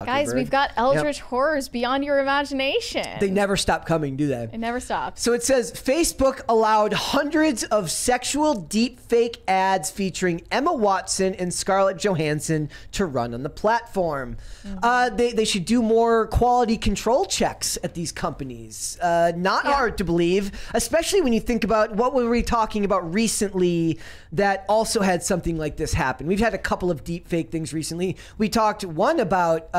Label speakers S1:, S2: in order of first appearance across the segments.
S1: Guys, we've got eldritch horrors beyond your imagination.
S2: They never stop coming, do they?
S1: It never stops.
S2: So it says Facebook allowed hundreds of sexual deepfake ads featuring Emma Watson and Scarlett Johansson to run on the platform. They should do more quality control checks at these companies. Not hard to believe, especially when you think about what were we talking about recently that also had something like this happen. We've had a couple of deepfake things recently. We talked one about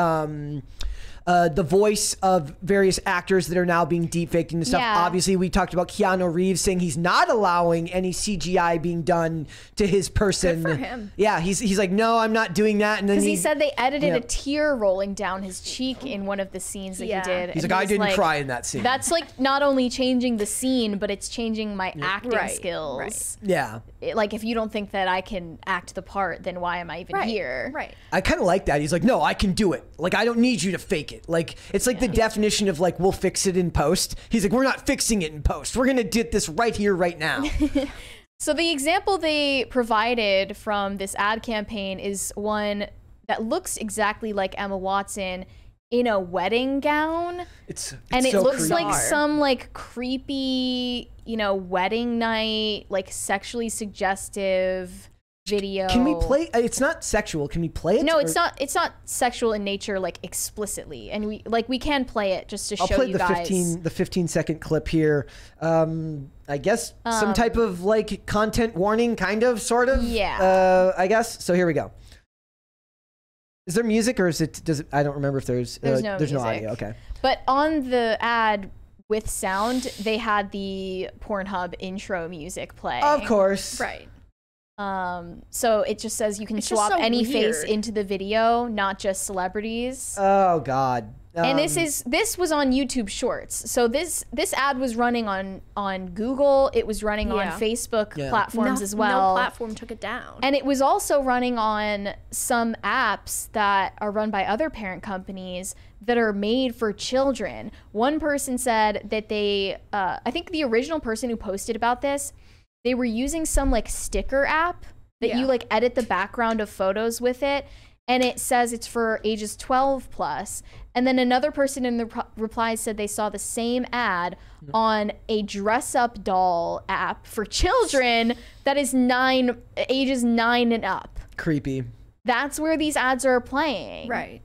S2: the voice of various actors that are now being deepfaked and stuff.
S1: Yeah.
S2: Obviously, we talked about Keanu Reeves saying he's not allowing any CGI being done to his person.
S3: Good for him.
S2: Yeah, he's like, no, I'm not doing that. And then
S1: Because he said they edited a tear rolling down his cheek in one of the scenes that he did.
S2: He's
S1: and
S2: like, I didn't cry in that scene.
S1: That's like not only changing the scene, but it's changing my acting
S3: Right,
S1: skills.
S3: right.
S2: Yeah.
S1: Like, if you don't think that I can act the part, then why am I even here?
S3: Right.
S2: I kind of like that. He's like, no, I can do it. Like, I don't need you to fake it. Like, it's like the definition of like, we'll fix it in post. He's like, we're not fixing it in post. We're going to do this right here, right now.
S1: So the example they provided from this ad campaign is one that looks exactly like Emma Watson in a wedding gown.
S2: It's
S1: and it
S2: so
S1: looks
S2: creepy.
S1: like some like creepy, wedding night, like sexually suggestive video.
S2: Can we play? It's not sexual. Can we play it?
S1: No, it's not. It's not sexual in nature, like explicitly, and we can play it just to
S2: I'll
S1: show
S2: play
S1: you
S2: the
S1: guys.
S2: 15-second clip here. I guess some type of like content warning, kind of, sort of.
S1: Yeah.
S2: I guess. So here we go. Is there music or is it? Does it? I don't remember if there's.
S1: There's no
S2: There's no
S1: music.
S2: audio. Okay.
S1: But on the ad with sound, they had the Pornhub intro music play.
S2: Of course.
S3: Right.
S1: So it just says you can
S3: It's just
S1: swap
S3: so
S1: any face
S3: weird.
S1: into the video, not just celebrities.
S2: Oh God.
S1: And this was on YouTube Shorts. So this ad was running on Google. It was running on Facebook platforms as well.
S3: No platform took it down.
S1: And it was also running on some apps that are run by other parent companies that are made for children. One person said that they, I think the original person who posted about this, they were using some like sticker app that you like edit the background of photos with it. And it says it's for ages 12 plus. And then another person in the replies said they saw the same ad on a dress up doll app for children that is ages 9 and up.
S2: Creepy.
S1: That's where these ads are playing.
S3: Right.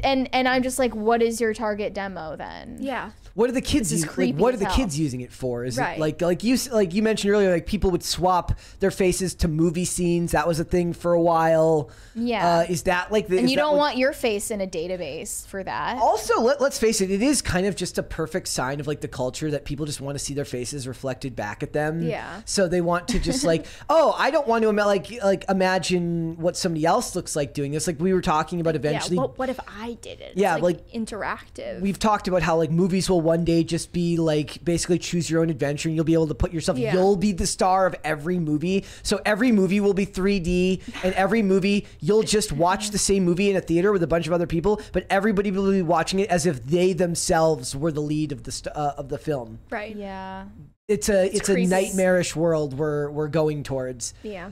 S1: And I'm just like, what is your target demo then?
S3: Yeah.
S2: What are the kids
S1: This is
S2: using? Like,
S1: creepy
S2: what are
S1: as
S2: the
S1: hell.
S2: kids using it for? Is
S3: Right.
S2: it like you mentioned earlier, like people would swap their faces to movie scenes. That was a thing for a while.
S1: Yeah.
S2: Is that like the?
S1: And
S2: is
S1: you
S2: that
S1: don't
S2: what-
S1: want your face in a database for that.
S2: Also, let's face it, it is kind of just a perfect sign of like the culture that people just want to see their faces reflected back at them.
S3: Yeah.
S2: So they want to just like, oh, I don't want to like imagine what somebody else looks like doing this. Like we were talking about eventually.
S3: Yeah. What if I did it? It's
S2: Yeah,
S3: like interactive.
S2: We've talked about how like movies will one day just be like basically choose your own adventure and you'll be able to put yourself, you'll be the star of every movie. So every movie will be 3D and every movie you'll just watch the same movie in a theater with a bunch of other people, but everybody will be watching it as if they themselves were the lead of the film.
S3: Right.
S1: Yeah.
S2: It's a
S3: creepy.
S2: nightmarish world we're going towards.
S3: Yeah.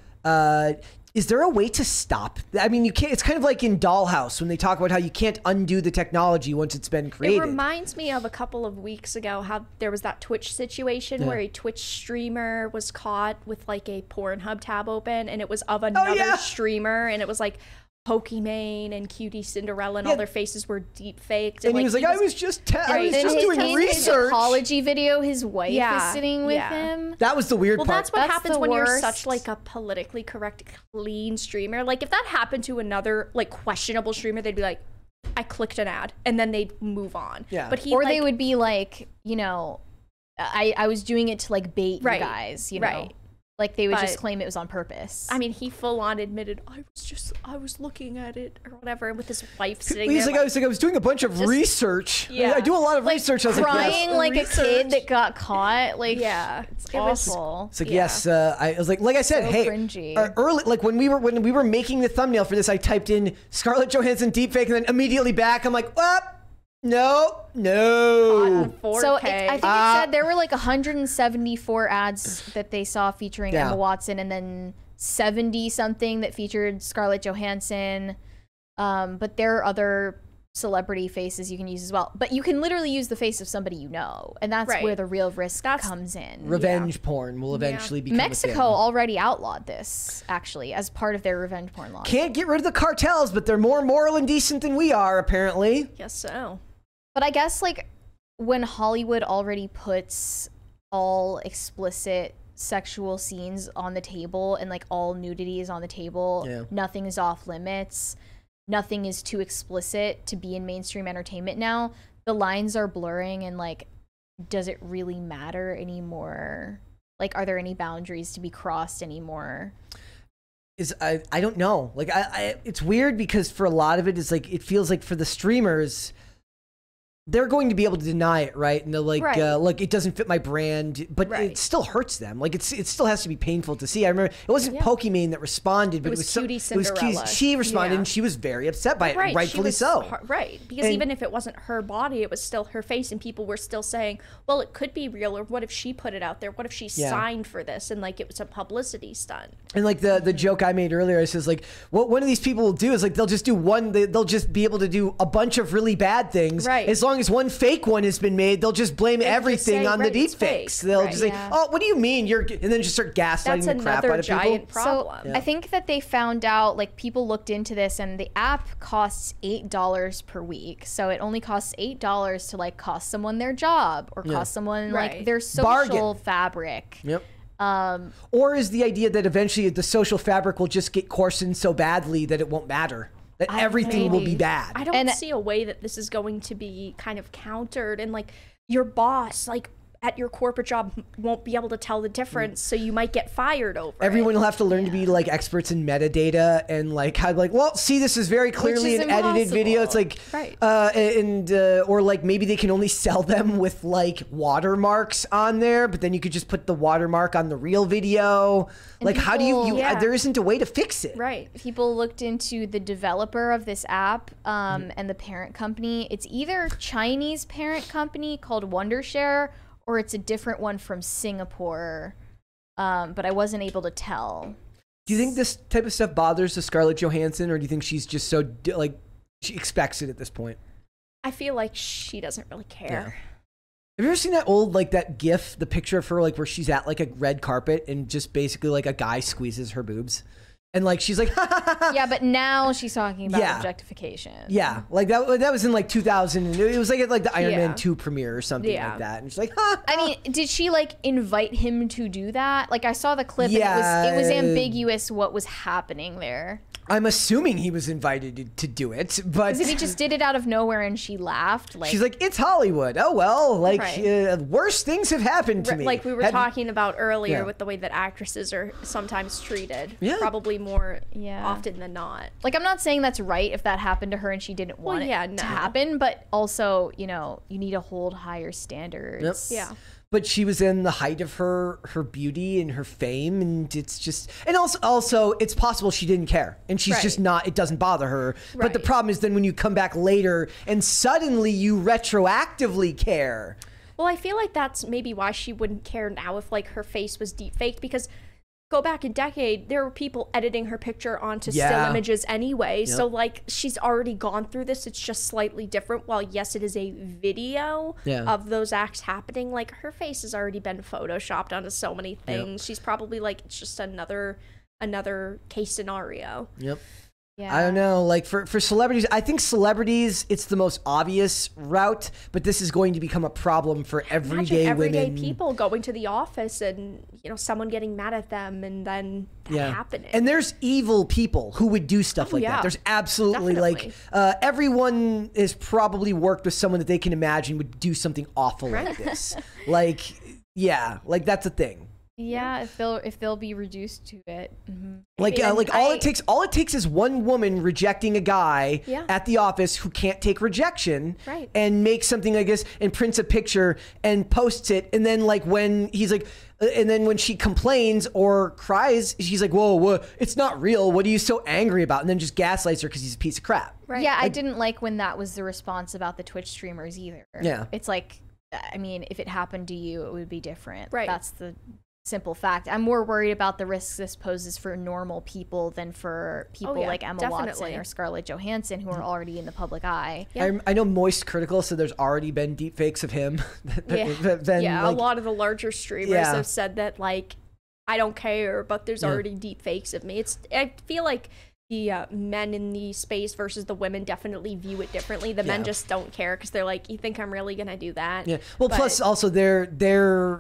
S2: Is there a way to stop? I mean, you can't. It's kind of like in Dollhouse when they talk about how you can't undo the technology once it's been created.
S3: It reminds me of a couple of weeks ago how there was that Twitch situation where a Twitch streamer was caught with like a Pornhub tab open and it was of another streamer and it was like Pokimane and Cutie Cinderella and all their faces were deep faked.
S2: And he was like, I was just doing
S1: In his
S2: research.
S1: apology video, his wife is sitting with him.
S2: That was the weird
S3: Well,
S2: part.
S3: that's what
S1: That's
S3: happens
S1: the
S3: when you're
S1: worst.
S3: such like a politically correct, clean streamer. Like if that happened to another like questionable streamer, they'd be like, I clicked an ad, and then they'd move on.
S2: Yeah.
S3: But he
S1: Or
S3: like,
S1: they would be like, I was doing it to like bait you guys, you know.
S3: Right.
S1: Like they would just
S3: But-
S1: claim it was on purpose.
S3: I mean, he full on admitted I was looking at it or whatever, and with his wife sitting
S2: He's
S3: there.
S2: like, I was doing a bunch of research.
S3: Yeah.
S2: I do a lot of research. I was
S1: crying
S2: like,
S1: like a kid that got caught. Like,
S3: Yeah.
S1: it's
S3: It was-
S1: awful.
S2: It's like, yes, I was like I said,
S1: So
S2: hey,
S1: cringy.
S2: early, like when we were making the thumbnail for this, I typed in Scarlett Johansson deepfake, and then immediately back, I'm like, what? No.
S1: So I think it said there were like 174 ads that they saw featuring Emma Watson, and then 70 something that featured Scarlett Johansson. But there are other celebrity faces you can use as well, but you can literally use the face of somebody you know, and that's where the real risk comes in.
S2: Revenge porn will eventually become
S1: Mexico already outlawed this, actually, as part of their revenge porn law.
S2: Can't get rid of the cartels, but they're more moral and decent than we are, apparently.
S3: Guess so.
S1: But I guess, like, when Hollywood already puts all explicit sexual scenes on the table and, like, all nudity is on the table, nothing is off limits, nothing is too explicit to be in mainstream entertainment now, the lines are blurring, and, like, does it really matter anymore? Like, are there any boundaries to be crossed anymore?
S2: I don't know. Like, it's weird because for a lot of it, it's like, it feels like for the streamers, they're going to be able to deny it, right? And they're like, it doesn't fit my brand, but it still hurts them. Like, it still has to be painful to see. I remember it wasn't Pokimane that responded, but it was
S3: Cutie Cinderella.
S2: She responded, and she was very upset by it, rightfully so.
S3: Because even if it wasn't her body, it was still her face, and people were still saying, well, it could be real, or what if she put it out there? What if she signed for this? And, like, it was a publicity stunt.
S2: And, like, the joke I made earlier, I says, like, what one of these people will do is, like, they'll just be able to do a bunch of really bad things.
S3: Right.
S2: As long as one fake one has been made, they'll just blame everything on the deep fakes. They'll just say, oh, what do you mean? And then just start gaslighting the crap out of people.
S3: Giant problem.
S1: So I think that they found out, like, people looked into this, and the app costs $8 per week. So it only costs $8 to, like, cost someone their job or cost someone like their social fabric.
S2: Yep. Or is the idea that eventually the social fabric will just get coarsened so badly that it won't matter? That everything will be bad.
S3: I don't see a way that this is going to be kind of countered, and, like, your boss, like, at your corporate job won't be able to tell the difference, so you might get fired over
S2: Everyone will have to learn to be, like, experts in metadata, and, like, how, like, well, see, this is very clearly an edited video. It's like, or, like, maybe they can only sell them with, like, watermarks on there, but then you could just put the watermark on the real video. And like, how do you there isn't a way to fix it.
S3: Right.
S1: People looked into the developer of this app and the parent company. It's either Chinese parent company called Wondershare, or it's a different one from Singapore, but I wasn't able to tell.
S2: Do you think this type of stuff bothers the Scarlett Johansson, or do you think she's just so, like, she expects it at this point?
S3: I feel like she doesn't really care.
S2: Yeah. Have you ever seen that old, like, that GIF, the picture of her, like, where she's at, like, a red carpet and just basically, like, a guy squeezes her boobs? And, like, she's like,
S1: yeah, but now she's talking about objectification.
S2: Yeah, like, that was in, like, 2000. And it was, like, at, like, the Iron Man 2 premiere or something like that. And she's like,
S1: I mean, did she, like, invite him to do that? Like, I saw the clip, and it was ambiguous what was happening there.
S2: I'm assuming he was invited to do it, but...
S1: Because if he just did it out of nowhere and she laughed, like...
S2: She's like, it's Hollywood. Oh, well, like, worse things have happened to me.
S3: Like we were talking about earlier with the way that actresses are sometimes treated. Yeah. Probably more often than not.
S1: Like, I'm not saying that's right if that happened to her and she didn't want it to happen, but also, you know, you need to hold higher standards.
S3: Yep. Yeah.
S2: But she was in the height of her beauty and her fame, and it's just, and also it's possible she didn't care, and she's just not, it doesn't bother her. But the problem is then when you come back later and suddenly you retroactively care.
S3: Well, I feel like that's maybe why she wouldn't care now if, like, her face was deep faked, because go back a decade, there were people editing her picture onto still images anyway. So, like, she's already gone through this. It's just slightly different. While, yes, it is a video of those acts happening, like, her face has already been photoshopped onto so many things. She's probably, like, it's just another case scenario.
S2: Yep. Yeah. I don't know, like, for celebrities, I think celebrities, it's the most obvious route, but this is going to become a problem for everyday women.
S3: People going to the office and, you know, someone getting mad at them and then that happening.
S2: And there's evil people who would do stuff like that. There's absolutely, like, everyone has probably worked with someone that they can imagine would do something awful like this. Like, like, that's a thing.
S1: Yeah, if they'll be reduced to it. Mm-hmm.
S2: Like all it takes is one woman rejecting a guy at the office who can't take rejection, and makes something like this and prints a picture and posts it, and then, like, when he's like, and then when she complains or cries, she's like, whoa, it's not real. What are you so angry about? And then just gaslights her because he's a piece of crap.
S1: Right. Yeah, I didn't like when that was the response about the Twitch streamers either.
S2: Yeah,
S1: it's like, I mean, if it happened to you, it would be different.
S3: Right.
S1: That's the simple fact. I'm more worried about the risks this poses for normal people than for people like Emma Watson or Scarlett Johansson, who are already in the public eye.
S2: Yeah. I know Moist Critical, so there's already been deep fakes of him.
S3: A lot of the larger streamers have said that, like, I don't care, but there's already deep fakes of me. I feel like the men in the space versus the women definitely view it differently. The men just don't care because they're like, you think I'm really gonna do that? Yeah.
S2: Well, plus also their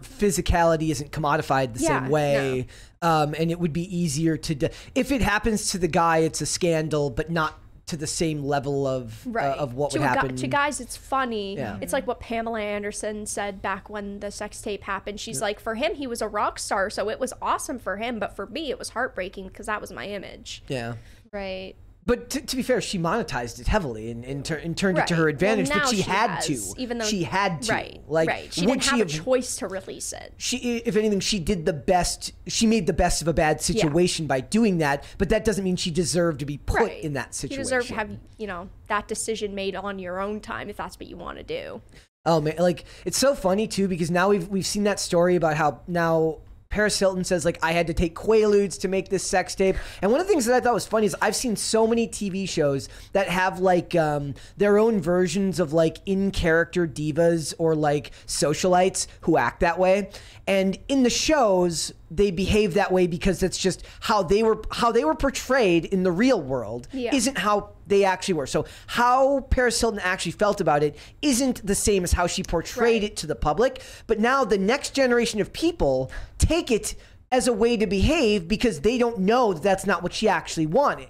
S2: physicality isn't commodified the same way, and it would be easier to if it happens to the guy, it's a scandal, but not to the same level of what would happen.
S3: To guys, it's funny. Yeah. It's like what Pamela Anderson said back when the sex tape happened. She's like, for him, he was a rock star, so it was awesome for him, but for me, it was heartbreaking because that was my image.
S2: Yeah.
S1: Right.
S2: But to be fair, she monetized it heavily and turned it to her advantage. But she had to, even though she had to.
S3: Like, she didn't have a choice to release it.
S2: If anything, she did the best. She made the best of a bad situation by doing that. But that doesn't mean she deserved to be put in that situation.
S3: You deserve to have, that decision made on your own time if that's what you want to do.
S2: Oh man, like it's so funny too because now we've seen that story about how now Paris Hilton says, like, I had to take Quaaludes to make this sex tape. And one of the things that I thought was funny is I've seen so many TV shows that have, like, their own versions of, like, in-character divas or, like, socialites who act that way. And in the shows, they behave that way because that's just how they were portrayed in the real world isn't how they actually were. So how Paris Hilton actually felt about it isn't the same as how she portrayed it to the public. But now the next generation of people take it as a way to behave because they don't know that that's not what she actually wanted.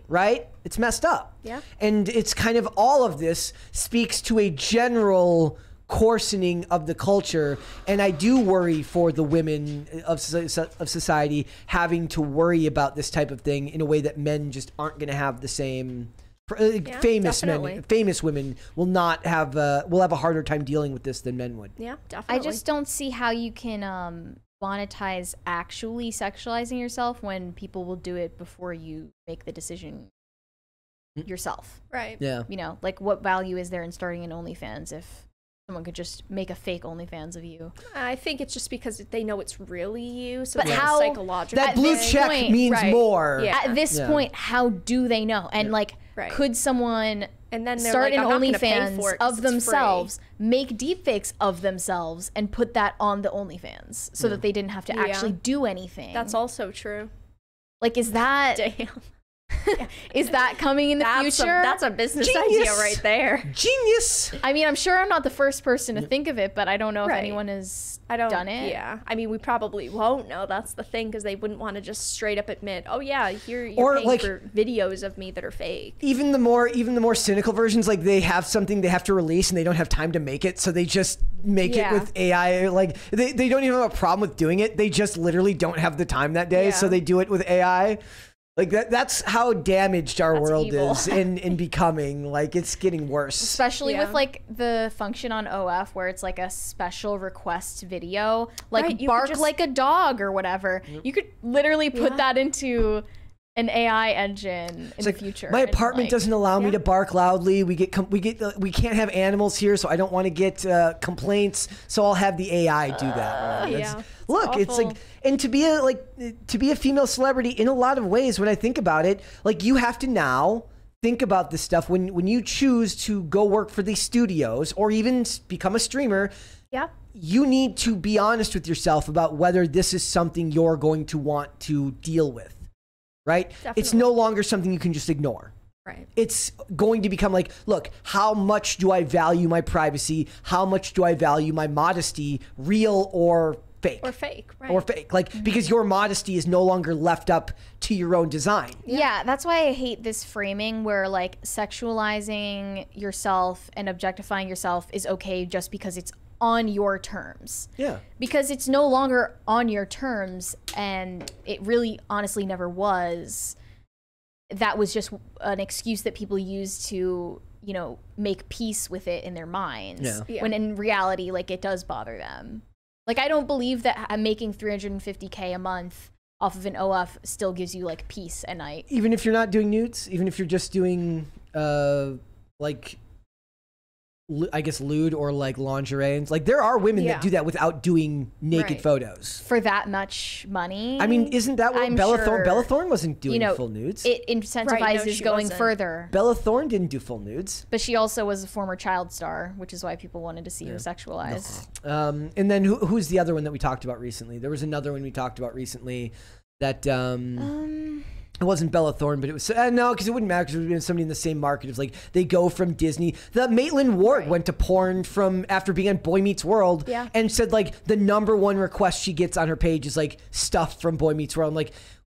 S2: Right? It's messed up.
S3: Yeah.
S2: And it's kind of all of this speaks to a general coarsening of the culture, and I do worry for the women of society having to worry about this type of thing in a way that men just aren't going to have the same. Famous women will not have will have a harder time dealing with this than men would.
S3: Yeah, definitely.
S1: I just don't see how you can monetize actually sexualizing yourself when people will do it before you make the decision yourself.
S3: Right.
S2: Yeah.
S1: Like what value is there in starting an OnlyFans if someone could just make a fake OnlyFans of you?
S3: I think it's just because they know it's really you, so
S1: but
S3: it's
S1: how
S3: psychological.
S2: That blue check means more.
S1: Yeah. At this point, how do they know? And could someone
S3: and then
S1: start
S3: like,
S1: an OnlyFans of themselves, make deepfakes of themselves, and put that on the OnlyFans so that they didn't have to actually do anything?
S3: That's also true.
S1: Like, is that...
S3: Damn.
S1: Is that coming in the future?
S3: That's a business idea right there.
S2: Genius.
S1: I mean, I'm sure I'm not the first person to think of it, but I don't know if anyone has done it.
S3: Yeah. I mean, we probably won't know. That's the thing, because they wouldn't want to just straight up admit, oh yeah, you're paying for videos of me that are fake.
S2: Even the more cynical versions, like they have something they have to release and they don't have time to make it, so they just make it with AI. Like they don't even have a problem with doing it. They just literally don't have the time that day, so they do it with AI. Like that's how damaged our world is in becoming. Like it's getting worse.
S1: Especially with like the function on OF where it's like a special request video, like bark like a dog or whatever. You could literally put that into an AI engine in the future.
S2: My apartment doesn't allow me to bark loudly. We can't have animals here, so I don't want to get complaints. So I'll have the AI do that. Look, it's like, and to be a female celebrity in a lot of ways, when I think about it, like you have to now think about this stuff when you choose to go work for these studios or even become a streamer.
S3: Yeah.
S2: You need to be honest with yourself about whether this is something you're going to want to deal with. Right?
S3: Definitely.
S2: It's no longer something you can just ignore.
S3: Right.
S2: It's going to become like, look, how much do I value my privacy? How much do I value my modesty, real or fake?
S3: Or fake, right.
S2: Or fake. Like, because your modesty is no longer left up to your own design.
S1: Yeah, that's why I hate this framing where like sexualizing yourself and objectifying yourself is okay just because it's on your terms.
S2: Yeah. Because
S1: it's no longer on your terms, and it really honestly never was. That was just an excuse that people use to, make peace with it in their minds.
S2: Yeah.
S1: When in reality, like, it does bother them. Like, I don't believe that I'm making $350K a month off of an OF still gives you like peace at night.
S2: Even if you're not doing nudes, even if you're just doing like I guess lewd or like lingerie, and like there are women that do that without doing naked photos
S1: for that much money.
S2: I mean, isn't that what Bella Thorne? Bella Thorne wasn't doing full nudes.
S1: It incentivizes going further.
S2: Bella Thorne didn't do full nudes,
S1: but she also was a former child star, which is why people wanted to see her sexualized.
S2: And then who's the other one that we talked about recently? There was another one we talked about recently that it wasn't Bella Thorne, but it was no, because it wouldn't matter because it would have been somebody in the same market. It was like they go from Disney. The Maitland Ward went to porn from after being on Boy Meets World, and said like the #1 request she gets on her page is like stuff from Boy Meets World. I'm like,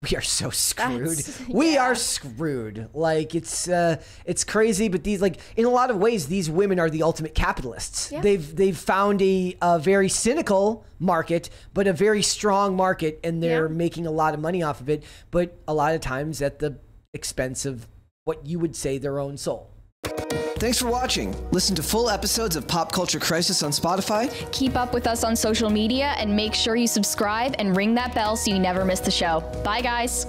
S2: we are so screwed. We are screwed. Like it's crazy, but these like in a lot of ways these women are the ultimate capitalists. Yeah. They've found a very cynical market, but a very strong market, and they're making a lot of money off of it, but a lot of times at the expense of what you would say their own soul. Thanks for watching. Listen to full episodes of Pop Culture Crisis on Spotify.
S1: Keep up with us on social media and make sure you subscribe and ring that bell so you never miss the show. Bye, guys.